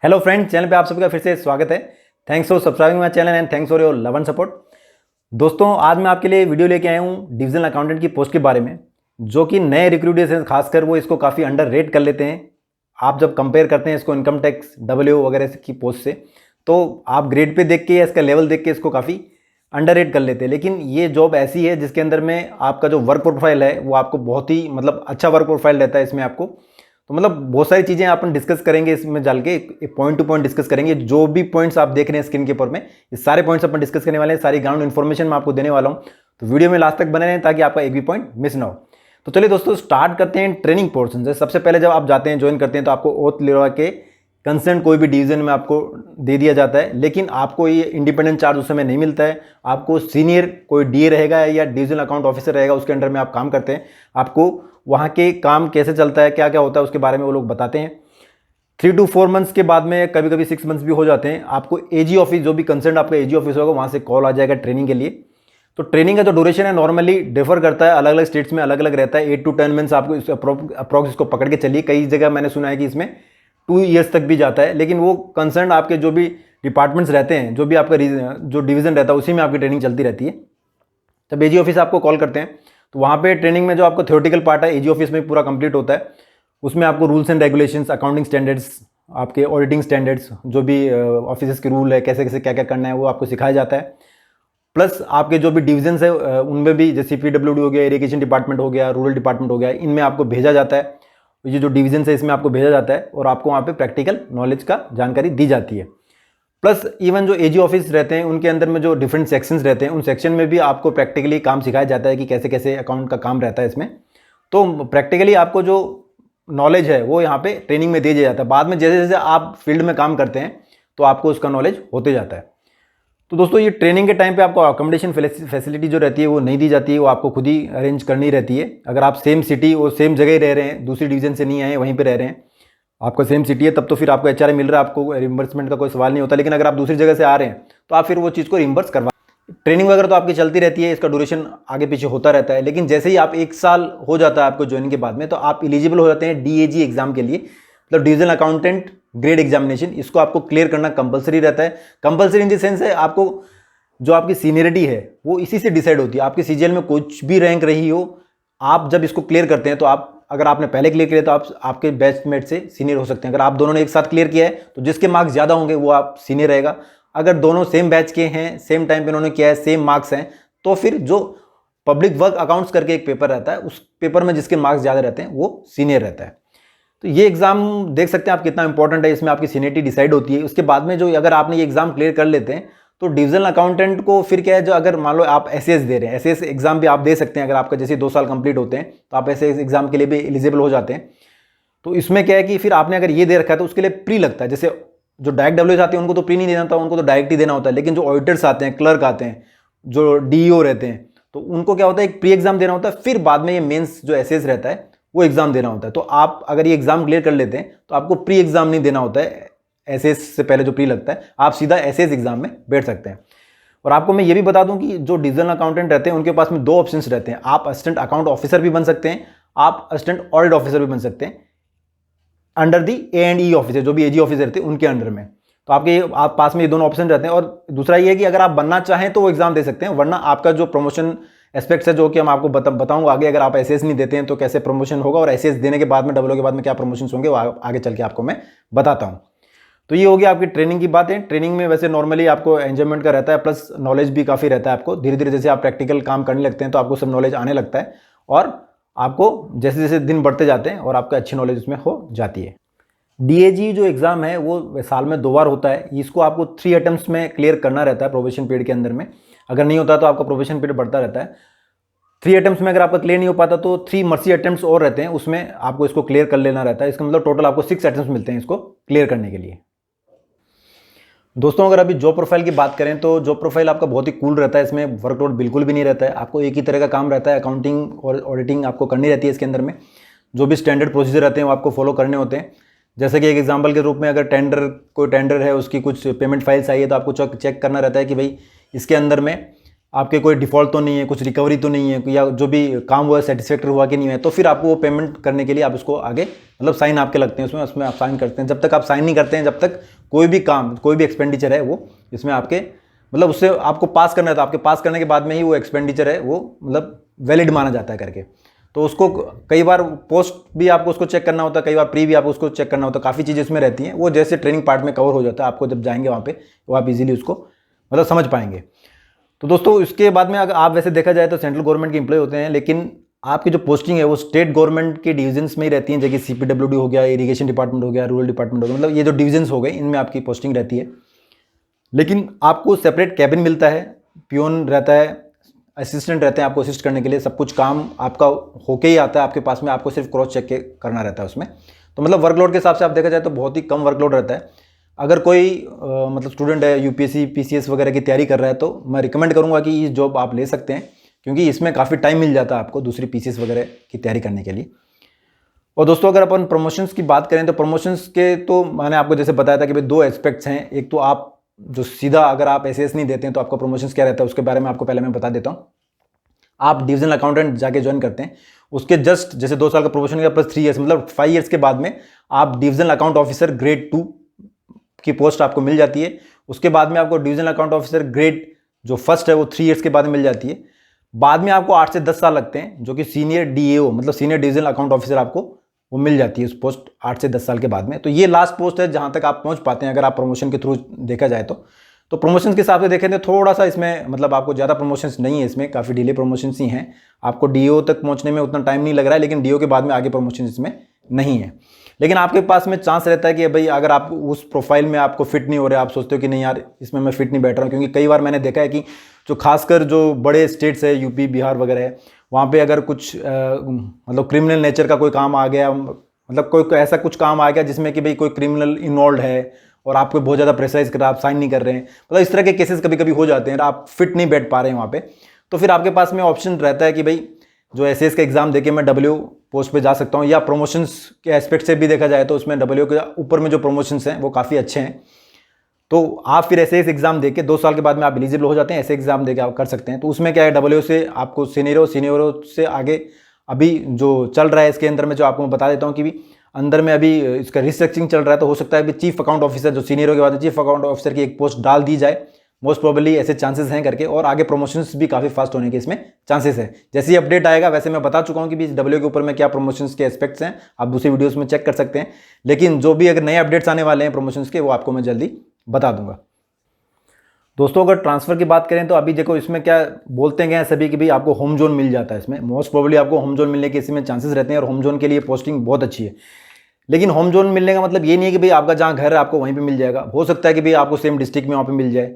Hello friend, channel पे आप सबका फिर से स्वागत है। Thanks for subscribing my channel and thanks for your love and support. दोस्तों, आज मैं आपके लिए वीडियो लेके आया हूँ डिविजनल अकाउंटेंट की पोस्ट के बारे में, जो कि नए रिक्रूटर्स हैं खासकर वो इसको काफ़ी अंडर रेट कर लेते हैं। आप जब कंपेयर करते हैं इसको इनकम टैक्स डब्ल्यू वगैरह की पोस्ट से, तो आप ग्रेड पे देख के या इसका लेवल देख के इसको काफ़ी अंडर रेट कर लेते हैं। लेकिन ये जॉब ऐसी है जिसके अंदर में आपका जो वर्क प्रोफाइल है वो आपको बहुत ही अच्छा वर्क प्रोफाइल रहता है इसमें आपको। तो बहुत सारी चीज़ें अपन डिस्कस करेंगे इसमें डाल के, पॉइंट टू पॉइंट डिस्कस करेंगे। जो भी पॉइंट्स आप देख रहे हैं स्क्रीन के ऊपर में, ये सारे पॉइंट्स अपन डिस्कस करने वाले हैं। सारी ग्राउंड इन्फॉर्मेशन मैं आपको देने वाला हूँ, तो वीडियो में लास्ट तक बने रहें ताकि आपका एक भी पॉइंट मिस ना हो। तो चलिए दोस्तों, स्टार्ट करते हैं ट्रेनिंग पोर्शन से। सबसे पहले जब आप जाते हैं, ज्वाइन करते हैं, तो आपको ओथ लिखवा के कंसर्न कोई भी डिवीजन में आपको दे दिया जाता है। लेकिन आपको ये इंडिपेंडेंट चार्ज उस समय नहीं मिलता है। आपको सीनियर कोई डीए रहेगा या डिविजनल अकाउंट ऑफिसर रहेगा, उसके अंडर में आप काम करते हैं। आपको वहाँ के काम कैसे चलता है, क्या क्या होता है, उसके बारे में वो लोग बताते हैं। 3 to 4 मंथ्स के बाद में, कभी कभी 6 मंथ्स भी हो जाते हैं, आपको एजी ऑफिस, जो भी कंसर्न आपका एजी ऑफिस होगा, वहाँ से कॉल आ जाएगा ट्रेनिंग के लिए। तो ट्रेनिंग का जो ड्यूरेशन है नॉर्मली डिफर करता है, अलग अलग स्टेट्स में अलग अलग रहता है। 8 to 10 मंथ्स आपको अप्रॉक्स इसको पकड़ के चलिए। कई जगह मैंने सुना है कि इसमें 2 ईयर्स तक भी जाता है। लेकिन वो कंसर्न आपके जो भी डिपार्टमेंट्स रहते हैं, जो भी आपका जो डिवीजन रहता है, उसी में आपकी ट्रेनिंग चलती रहती है। जब एजी ऑफिस आपको कॉल करते हैं तो वहाँ पे ट्रेनिंग में जो आपको थ्योरेटिकल पार्ट है एजी ऑफिस में पूरा कंप्लीट होता है। उसमें आपको rules and regulations, accounting standards, आपके ऑडिटिंग स्टैंडर्ड्स, जो भी ऑफिस के रूल है, कैसे कैसे क्या क्या करना है, वो आपको सिखाया जाता है। प्लस आपके जो भी डिविजन्स है उनमें भी, जैसे CPWD हो गया, इरिगेशन डिपार्टमेंट हो गया, रूरल डिपार्टमेंट हो गया, इनमें आपको भेजा जाता है। ये जो डिविजन्स है इसमें आपको भेजा जाता है और आपको वहाँ पे प्रैक्टिकल नॉलेज का जानकारी दी जाती है। प्लस इवन जो एजी ऑफिस रहते हैं उनके अंदर में जो डिफरेंट सेक्शंस रहते हैं, उन सेक्शन में भी आपको प्रैक्टिकली काम सिखाया जाता है कि कैसे कैसे अकाउंट का काम रहता है इसमें। तो प्रैक्टिकली आपको जो नॉलेज है वो यहाँ पे ट्रेनिंग में दे दिया जाता है। बाद में जैसे जैसे आप फील्ड में काम करते हैं तो आपको उसका नॉलेज होते जाता है। तो दोस्तों, ये ट्रेनिंग के टाइम पे आपको अकोमोडेशन फैसिलिटी जो रहती है वो नहीं दी जाती है, वो आपको खुद ही अरेंज करनी रहती है। अगर आप सेम सिटी और सेम जगह ही रह रहे हैं, दूसरी डिवीजन से नहीं आए, वहीं पे रह रहे हैं, आपका सेम सिटी है, तब तो फिर आपको HRA मिल रहा है, आपको रिम्बर्समेंट का कोई सवाल नहीं होता। लेकिन अगर आप दूसरी जगह से आ रहे हैं तो आप फिर वो चीज़ को रिम्बर्स करवा। ट्रेनिंग वगैरह तो आपकी चलती रहती है, इसका ड्यूरेशन आगे पीछे होता रहता है। लेकिन जैसे ही आप 1 साल हो जाता है आपको ज्वाइनिंग के बाद में, तो आप एलिजिबल हो जाते हैं DAG एग्जाम के लिए, मतलब डिविजनल अकाउंटेंट ग्रेड एग्जामिनेशन। इसको आपको क्लियर करना कंपलसरी रहता है। कंपलसरी इन द सेंस है, आपको जो आपकी सीनियरिटी है वो इसी से डिसाइड होती है। आपकी CGL में कुछ भी रैंक रही हो, आप जब इसको क्लियर करते हैं तो आप, अगर आपने पहले क्लियर किया तो आप आपके बैचमेट से सीनियर हो सकते हैं। अगर आप दोनों ने एक साथ क्लियर किया है तो जिसके मार्क्स ज़्यादा होंगे वो आप सीनियर रहेगा। अगर दोनों सेम बैच के हैं, सेम टाइम पे उन्होंने किया है, सेम मार्क्स हैं, तो फिर जो पब्लिक वर्क अकाउंट्स करके एक पेपर रहता है, उस पेपर में जिसके मार्क्स ज़्यादा रहते हैं वो सीनियर रहता है। तो ये एग्जाम देख सकते हैं आप कितना इंपॉर्टेंट है, इसमें आपकी सीनियरिटी डिसाइड होती है। उसके बाद में जो, अगर आपने ये एग्जाम क्लियर कर लेते हैं तो डिविजनल अकाउंटेंट को फिर क्या है, जो अगर मान लो आप SAS दे रहे हैं, SAS एग्जाम भी आप दे सकते हैं। अगर आपका जैसे 2 साल कंप्लीट होते हैं तो आप SAS एग्जाम के लिए भी एलिजिबल हो जाते हैं। तो इसमें क्या है कि फिर आपने अगर ये दे रखा है तो उसके लिए प्री लगता है। जैसे जो डायरेक्ट WS आते हैं उनको तो प्री नहीं देना होता, उनको तो डायरेक्ट ही देना होता है। लेकिन जो ऑडिटर्स आते हैं, क्लर्क आते हैं, जो DEO रहते हैं, तो उनको क्या होता है, एक प्री एग्जाम देना होता है, फिर बाद में ये मेंस जो SAS रहता है वो एग्जाम देना होता है। तो आप अगर ये एग्जाम क्लियर कर लेते हैं तो आपको प्री एग्जाम नहीं देना होता है। SAS से पहले जो प्री लगता है, आप सीधा SAS एग्जाम में बैठ सकते हैं। और आपको मैं ये भी बता दूं कि जो डिविजनल अकाउंटेंट रहते हैं उनके पास में 2 ऑप्शंस रहते हैं। आप असिस्टेंट अकाउंट ऑफिसर भी बन सकते हैं, आप असिस्टेंट ऑडिट ऑफिसर भी बन सकते हैं, अंडर दी A&E ऑफिसर, जो भी AG ऑफिसर रहते हैं उनके अंडर में। तो आप पास में ये दोनों ऑप्शन रहते हैं। और दूसरा ये है कि अगर आप बनना चाहें तो वो एग्जाम दे सकते हैं, वरना आपका जो प्रमोशन एस्पेक्ट्स है, जो कि हम आपको बताऊंगा आगे, अगर आप SAS नहीं देते हैं तो कैसे प्रमोशन होगा, और SAS देने के बाद में WO के बाद में क्या प्रमोशन होंगे, वो आगे चल के आपको मैं बताता हूँ। तो ये हो गया आपकी ट्रेनिंग की बात है। ट्रेनिंग में वैसे नॉर्मली आपको एंजॉयमेंट का रहता है, प्लस नॉलेज भी काफ़ी रहता है आपको। धीरे धीरे जैसे आप प्रैक्टिकल काम करने लगते हैं तो आपको सब नॉलेज आने लगता है, और आपको जैसे जैसे दिन बढ़ते जाते हैं और आपका अच्छी नॉलेज उसमें हो जाती है। DAG जो एग्ज़ाम है वो साल में 2 बार होता है। इसको आपको 3 अटेम्प्ट्स में क्लियर करना रहता है प्रोबेशन पीरियड के अंदर में। अगर नहीं होता तो आपका प्रोबेशन पीरियड बढ़ता रहता है। 3 अटेम्प्ट्स में अगर आपका क्लियर नहीं हो पाता तो 3 मर्सी अटेम्प्ट्स और रहते हैं, उसमें आपको इसको क्लियर कर लेना रहता है। इसका मतलब टोटल आपको 6 अटेम्प्ट्स मिलते हैं इसको क्लियर करने के लिए। दोस्तों, अगर अभी जॉब प्रोफाइल की बात करें तो जॉब प्रोफाइल आपका बहुत ही कूल रहता है। इसमें वर्कलोड बिल्कुल भी नहीं रहता है। आपको एक ही तरह का काम रहता है, अकाउंटिंग और ऑडिटिंग आपको करनी रहती है। इसके अंदर में जो भी स्टैंडर्ड प्रोसीजर रहते हैं वो आपको फॉलो करने होते हैं। जैसे कि एक एग्जांपल के रूप में, अगर कोई टेंडर है, उसकी कुछ पेमेंट फाइल्स आई है, तो आपको चेक करना रहता है कि भाई इसके अंदर में आपके कोई डिफ़ॉल्ट तो नहीं है, कुछ रिकवरी तो नहीं है, या जो भी काम हुआ है सेटिस्फैक्टरी हुआ कि नहीं है, तो फिर आपको वो पेमेंट करने के लिए आप उसको आगे मतलब साइन आपके लगते हैं उसमें आप साइन करते हैं। जब तक आप साइन नहीं करते हैं, जब तक कोई भी काम, कोई भी एक्सपेंडिचर है वो इसमें आपके मतलब उससे आपको पास करना है, तो आपके पास करने के बाद में ही वो एक्सपेंडिचर है वो मतलब वैलिड माना जाता है करके। तो उसको कई बार पोस्ट भी आपको उसको चेक करना होता है, कई बार प्री भी आपको उसको चेक करना होता है, काफ़ी चीज़ें इसमें रहती हैं। वो जैसे ट्रेनिंग पार्ट में कवर हो जाता है, आपको जब जाएंगे वहाँ पे तो आप इजीली उसको मतलब समझ पाएंगे। तो दोस्तों इसके बाद में अगर आप वैसे देखा जाए तो सेंट्रल गवर्नमेंट के एम्प्लॉय होते हैं, लेकिन आपकी जो पोस्टिंग है वो स्टेट गवर्नमेंट के डिविजन्स में ही रहती हैं, जैसे CPWD हो गया, इरीगेशन डिपार्टमेंट हो गया, रूरल डिपार्टमेंट हो गया, मतलब ये जो डिविजन्स हो गए इनमें आपकी पोस्टिंग रहती है। लेकिन आपको सेपरेट कैबिन मिलता है, पियोन रहता है, असिस्टेंट रहते हैं आपको असिस्ट करने के लिए, सब कुछ काम आपका होके ही आता है आपके पास में, आपको सिर्फ क्रॉस चेक करना रहता है उसमें। तो मतलब वर्कलोड के हिसाब से आप देखा जाए तो बहुत ही कम वर्कलोड रहता है। अगर कोई मतलब स्टूडेंट है UPSC PCS वगैरह की तैयारी कर रहा है तो मैं रिकमेंड करूंगा कि ये जॉब आप ले सकते हैं, क्योंकि इसमें काफ़ी टाइम मिल जाता है आपको दूसरी PCS वगैरह की तैयारी करने के लिए। और दोस्तों अगर अपन प्रमोशंस की बात करें तो प्रमोशंस के तो मैंने आपको जैसे बताया था कि भाई 2 एस्पेक्ट्स हैं। एक तो आप जो सीधा अगर आप SAS नहीं देते हैं तो आपका प्रमोशंस क्या रहता है, उसके बारे में आपको पहले मैं बता देता हूँ। आप डिविजनल अकाउंटेंट जाके ज्वाइन करते हैं, उसके जस्ट जैसे 2 साल का प्रमोशन किया प्लस 3 ईयर्स मतलब 5 ईयर्स के बाद में आप डिविजनल अकाउंट ऑफिसर ग्रेड 2 की पोस्ट आपको मिल जाती है। उसके बाद में आपको डिविजनल अकाउंट ऑफिसर ग्रेड जो फर्स्ट है वो 3 ईयर्स के बाद में मिल जाती है। बाद में आपको 8 से 10 साल लगते हैं, जो कि सीनियर DAO मतलब सीनियर डिविजनल अकाउंट ऑफिसर आपको वो मिल जाती है उस पोस्ट 8 से 10 साल के बाद में। तो ये लास्ट पोस्ट है जहां तक आप पहुंच पाते हैं अगर आप प्रमोशन के थ्रू देखा जाए तो प्रमोशंस के हिसाब से देखें तो थोड़ा सा इसमें मतलब आपको ज़्यादा प्रमोशंस नहीं है, इसमें काफ़ी डिले प्रमोशंस ही हैं। आपको DO तक पहुंचने में उतना टाइम नहीं लग रहा है, लेकिन DO के बाद में आगे प्रमोशन इसमें नहीं है। लेकिन आपके पास में चांस रहता है कि भाई अगर आप उस प्रोफाइल में आपको फिट नहीं हो रहे, आप सोचते हो कि नहीं यार इसमें मैं फिट नहीं बैठ रहा हूँ, क्योंकि कई बार मैंने देखा है कि जो खासकर जो बड़े स्टेट्स है UP बिहार वगैरह है, वहाँ पे अगर कुछ मतलब क्रिमिनल नेचर का कोई काम आ गया, मतलब कोई ऐसा कुछ काम आ गया जिसमें कि भाई कोई क्रिमिनल इन्वॉल्व है और आपको बहुत ज़्यादा प्रेशराइज कर रहा है, आप साइन नहीं कर रहे हैं, मतलब इस तरह के केसेस कभी कभी हो जाते हैं, आप फिट नहीं बैठ पा रहे हैं वहाँ पे, तो फिर आपके पास में ऑप्शन रहता है कि भाई जो SAS का एग्जाम देके मैं W पोस्ट पे जा सकता हूँ, या प्रमोशंस के एस्पेक्ट से भी देखा जाए तो उसमें W के ऊपर में जो प्रमोशंस हैं वो काफ़ी अच्छे हैं। तो आप फिर SAS एग्जाम देके 2 साल के बाद में आप एलिजिबल हो जाते हैं, ऐसे एग्जाम देके आप कर सकते हैं। तो उसमें क्या है, W से आपको सीनियरों से आगे अभी जो चल रहा है इसके अंदर में, जो आपको मैं बता देता हूँ कि भी अंदर में अभी इसका रिस्ट्रक्चरिंग चल रहा है, तो हो सकता है कि चीफ अकाउंट ऑफिसर जो सीनियरों के बाद चीफ अकाउंट ऑफिसर की एक पोस्ट डाल दी जाए, मोस्ट प्रोबेबली ऐसे चांसेस हैं करके, और आगे प्रमोशंस भी काफ़ी फास्ट होने के इसमें चांसेस है। जैसे ही अपडेट आएगा वैसे मैं बता चुका हूँ कि W के ऊपर में क्या प्रमोशंस के एस्पेक्ट्स हैं, आप दूसरी वीडियोस में चेक कर सकते हैं। लेकिन जो भी अगर नए अपडेट्स आने वाले हैं प्रमोशंस के, वो आपको मैं जल्दी बता दूंगा। दोस्तों अगर ट्रांसफ़र की बात करें तो अभी देखो इसमें क्या बोलते हैं सभी कि भाई आपको होम जोन मिल जाता है, इसमें मोस्ट प्रोबेबली आपको होम जोन मिलने के इसमें चांसेस रहते हैं, और होम जोन के लिए पोस्टिंग बहुत अच्छी है। लेकिन होम जोन मिलने का मतलब ये नहीं है कि भाई आपका जहाँ घर है आपको वहीं पे मिल जाएगा। हो सकता है कि भाई आपको सेम डिस्ट्रिक्ट में वहाँ पे मिल जाए,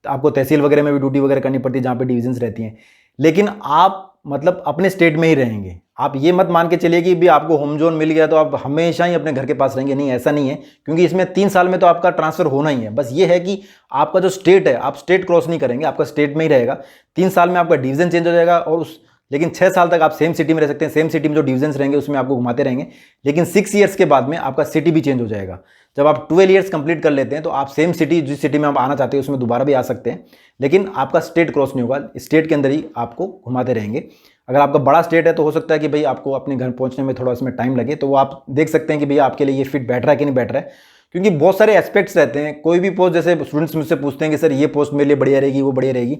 तो आपको तहसील वगैरह में भी ड्यूटी वगैरह करनी पड़ती है जहाँ पे डिविजन्स रहती हैं, लेकिन आप मतलब अपने स्टेट में ही रहेंगे। आप ये मत मान के चलिए कि भी आपको होम जोन मिल गया तो आप हमेशा ही अपने घर के पास रहेंगे, नहीं ऐसा नहीं है, क्योंकि इसमें 3 साल में तो आपका ट्रांसफ़र होना ही है। बस ये है कि आपका जो स्टेट है, आप स्टेट क्रॉस नहीं करेंगे, आपका स्टेट में ही रहेगा। 3 साल में आपका डिवीजन चेंज हो जाएगा, और लेकिन 6 साल तक आप सेम सिटी में रह सकते हैं। सेम सिटी में जो डिविजन्स रहेंगे उसमें आपको घुमाते रहेंगे, लेकिन 6 ईयर्स के बाद में आपका सिटी भी चेंज हो जाएगा। जब आप 12 ईयर्स कंप्लीट कर लेते हैं तो आप सेम सिटी, जिस सिटी में आप आना चाहते हैं उसमें दोबारा भी आ सकते हैं, लेकिन आपका स्टेट क्रॉस नहीं होगा, स्टेट के अंदर ही आपको घुमाते रहेंगे। अगर आपका बड़ा स्टेट है तो हो सकता है कि भाई आपको अपने घर पहुंचने में थोड़ा इसमें टाइम लगे, तो वो आप देख सकते हैं कि भैया आपके लिए ये फिट बैठ रहा है कि नहीं बैठ रहा है, क्योंकि बहुत सारे एस्पेक्ट्स रहते हैं। कोई भी पोस्ट, जैसे स्टूडेंट्स मुझसे पूछते हैं कि सर ये पोस्ट मेरे लिए बढ़िया रहेगी, वो बढ़िया रहेगी,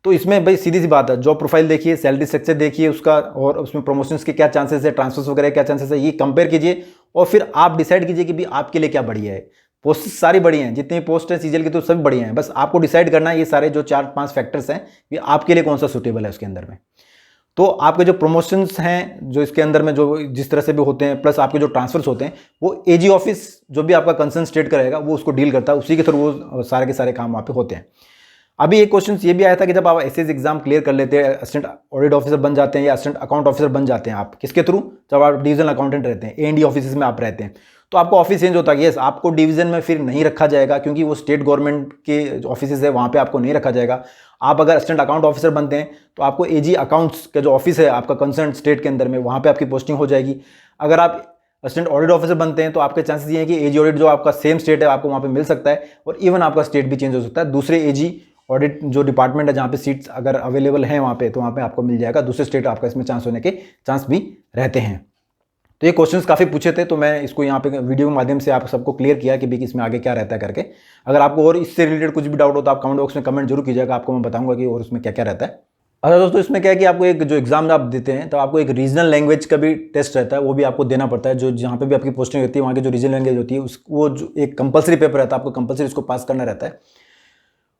तो इसमें भाई सीधी सी बात है, जॉब प्रोफाइल देखिए, सैलरी स्ट्रक्चर देखिए उसका, और उसमें प्रमोशंस के क्या चांसेस है, ट्रांसफर्स वगैरह क्या चांसेस है, ये कंपेयर कीजिए, और फिर आप डिसाइड कीजिए कि भाई आपके लिए क्या बढ़िया है। पोस्ट सारी बढ़िया हैं, जितनी पोस्ट है CGL की तो सब बढ़िया हैं, बस आपको डिसाइड करना है ये सारे जो 4-5 फैक्टर्स हैं कि आपके लिए कौन सा सूटेबल है उसके अंदर में। तो आपके जो प्रमोशंस हैं जो इसके अंदर में जो जिस तरह से भी होते हैं, प्लस आपके जो ट्रांसफर्स होते हैं, वो AG ऑफिस जो भी आपका कंसर्न स्टेट का रहेगा वो उसको डील करता है, उसी के थ्रू वो सारे के सारे काम वहाँ पे होते हैं। अभी एक क्वेश्चन ये भी आया था कि जब आप SS एग्जाम क्लियर कर लेते हैं, असिस्टेंट ऑडिट ऑफिसर बन जाते हैं या असिस्टेंट अकाउंट ऑफिसर बन जाते हैं, आप किसके थ्रू, जब आप डिविजनल अकाउंटेंट रहते हैं, AND ऑफिस में आप रहते हैं, तो आपको ऑफिस चेंज होता है। यस, आपको डिवीजन में फिर नहीं रखा जाएगा, क्योंकि वो स्टेट गवर्नमेंट के ऑफिस है, वहाँ पे आपको नहीं रखा जाएगा। आप अगर असिस्टेंट अकाउंट ऑफिसर बनते हैं तो आपको AG अकाउंट्स का जो ऑफिस है आपका कंसर्न स्टेट के अंदर में, वहाँ पे आपकी पोस्टिंग हो जाएगी। अगर आप असिस्टेंट ऑडिट ऑफिसर बनते हैं तो आपके चांसेस ये हैं कि AG ऑडिट जो आपका सेम स्टेट है आपको वहाँ पे मिल सकता है, और इवन आपका स्टेट भी चेंज हो सकता है, दूसरे AG ऑडिट जो डिपार्टमेंट है जहाँ पे सीट्स अगर अवेलेबल हैं वहाँ पे, तो वहाँ पे आपको मिल जाएगा। दूसरे स्टेट आपका इसमें चांस होने के चांस भी रहते हैं। तो ये क्वेश्चंस काफ़ी पूछे थे, तो मैं इसको यहाँ पे वीडियो के माध्यम से आप सबको क्लियर किया कि भाई इसमें आगे क्या रहता है करके। अगर आपको और इससे रिलेटेड कुछ भी डाउट हो तो आप कमेंट बॉक्स में कमेंट जरूर कीजिएगा, आपको मैं बताऊंगा कि और उसमें क्या क्या रहता है। अच्छा दोस्तों, इसमें क्या है कि आपको एक जो एग्जाम आप देते हैं तो आपको एक रीजनल लैंग्वेज का भी टेस्ट रहता है, वो भी आपको देना पड़ता है। जो जहाँ पे भी आपकी पोस्टिंग होती है वहाँ की जो रीजनल लैंग्वेज होती है वो जो एक कंपलसरी पेपर रहता है, आपको कंपलसरी इसको पास करना रहता है।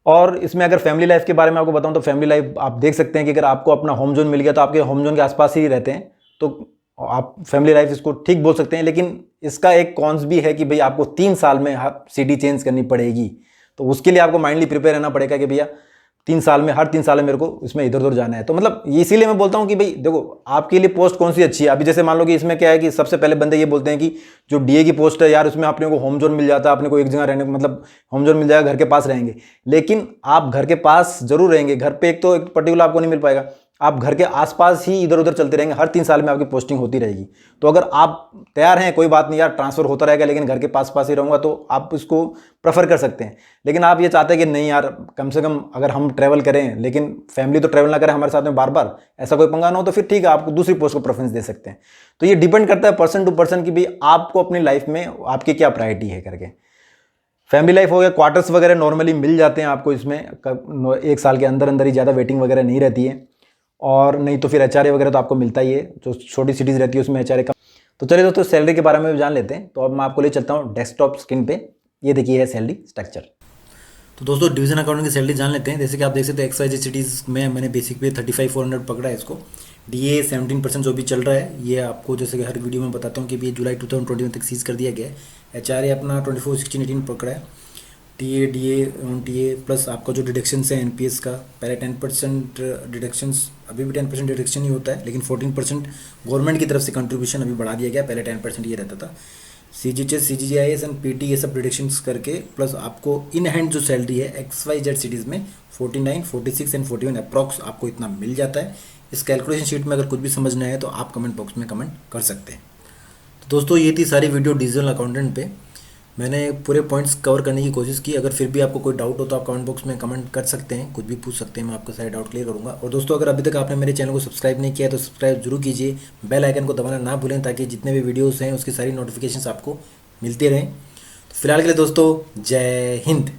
और इसमें अगर फैमिली लाइफ के बारे में आपको बताऊं तो फैमिली लाइफ आप देख सकते हैं कि अगर आपको अपना होम जोन मिल गया तो आपके होम जोन के आसपास ही रहते हैं, तो आप फैमिली लाइफ इसको ठीक बोल सकते हैं। लेकिन इसका एक कॉन्स भी है कि भाई आपको 3 साल में सिटी चेंज करनी पड़ेगी, तो उसके लिए आपको माइंडली प्रिपेयर रहना पड़ेगा कि भैया 3 साल में, हर 3 साल में मेरे को इसमें इधर उधर जाना है। तो मतलब इसीलिए मैं बोलता हूँ कि भाई देखो आपके लिए पोस्ट कौन सी अच्छी है। अभी जैसे मान लो कि इसमें क्या है कि सबसे पहले बंदे ये बोलते हैं कि जो डीए की पोस्ट है यार, उसमें अपने को होम जोन मिल जाता है, अपने को एक जगह रहने, मतलब होम जोन मिल जाएगा, घर के पास रहेंगे। लेकिन आप घर के पास जरूर रहेंगे, घर पे एक तो एक पर्टिकुलर आपको नहीं मिल पाएगा, आप घर के आसपास ही इधर उधर चलते रहेंगे, हर 3 साल में आपकी पोस्टिंग होती रहेगी। तो अगर आप तैयार हैं, कोई बात नहीं यार, ट्रांसफर होता रहेगा लेकिन घर के पास ही रहूँगा, तो आप इसको प्रेफर कर सकते हैं। लेकिन आप ये चाहते हैं कि नहीं यार, कम से कम अगर हम ट्रैवल करें लेकिन फैमिली तो ट्रैवल ना करें हमारे साथ में बार बार, ऐसा कोई पंगा ना हो, तो फिर ठीक है, आपको दूसरी पोस्ट को प्रेफरेंस दे सकते हैं। तो ये डिपेंड करता है पर्सन टू पर्सन कि भाई आपको अपनी लाइफ में आपकी क्या प्रायोरिटी है करके। फैमिली लाइफ हो गया, क्वार्टर्स वगैरह नॉर्मली मिल जाते हैं आपको इसमें, 1 साल के अंदर अंदर ही, ज़्यादा वेटिंग वगैरह नहीं रहती है। और नहीं तो फिर एचआरए वगैरह तो आपको मिलता ही है, जो छोटी सिटीज़ रहती है उसमें एचआरए का। तो चलिए दोस्तों, सैलरी के बारे में भी जान लेते हैं। तो अब मैं आपको ले चलता हूँ डेस्कटॉप स्क्रीन पे, ये देखिए है सैलरी स्ट्रक्चर। तो दोस्तों डिवीजन अकाउंटिंग की सैलरी जान लेते हैं। जैसे कि आप देख सकते हैं XYZ सिटीज़ में मैंने बेसिक पे 35,400 पकड़ा है इसको। DA 17% जो भी चल रहा है, ये आपको जैसे कि हर वीडियो में बताता हूँ कि ये जुलाई 2021 तक सीज कर दिया गया है। एचआरए अपना 24, 16, 18 पकड़ा है। DA ऑन TA प्लस आपका जो डिडक्शंस है NPS का, पहले 10% डिडक्शंस, अभी भी 10% डिडक्शन ही होता है, लेकिन 14% गवर्नमेंट की तरफ से कंट्रीब्यूशन अभी बढ़ा दिया गया, पहले 10% ये रहता था। CGHS, CGIS एंड PT ये सब डिडक्शंस करके प्लस आपको इन हैंड जो सैलरी है XYZ सिटीज़ में 49, 46 एंड 41 अप्रॉक्स आपको इतना मिल जाता है। इस कैलकुलेशन शीट में अगर कुछ भी समझना है तो आप कमेंट बॉक्स में कमेंट कर सकते हैं। तो दोस्तों ये थी सारी वीडियो डिविजनल अकाउंटेंट पे, मैंने पूरे पॉइंट्स कवर करने की कोशिश की। अगर फिर भी आपको कोई डाउट हो तो आप कमेंट बॉक्स में कमेंट कर सकते हैं, कुछ भी पूछ सकते हैं, मैं आपका सारे डाउट क्लियर करूंगा। और दोस्तों अगर अभी तक आपने मेरे चैनल को सब्सक्राइब नहीं किया है तो सब्सक्राइब जरूर कीजिए, बेल आइकन को दबाना ना भूलें, ताकि जितने भी वीडियोस हैं उसकी सारी नोटिफिकेशंस आपको मिलती रहें। तो फिलहाल के लिए दोस्तों, जय हिंद।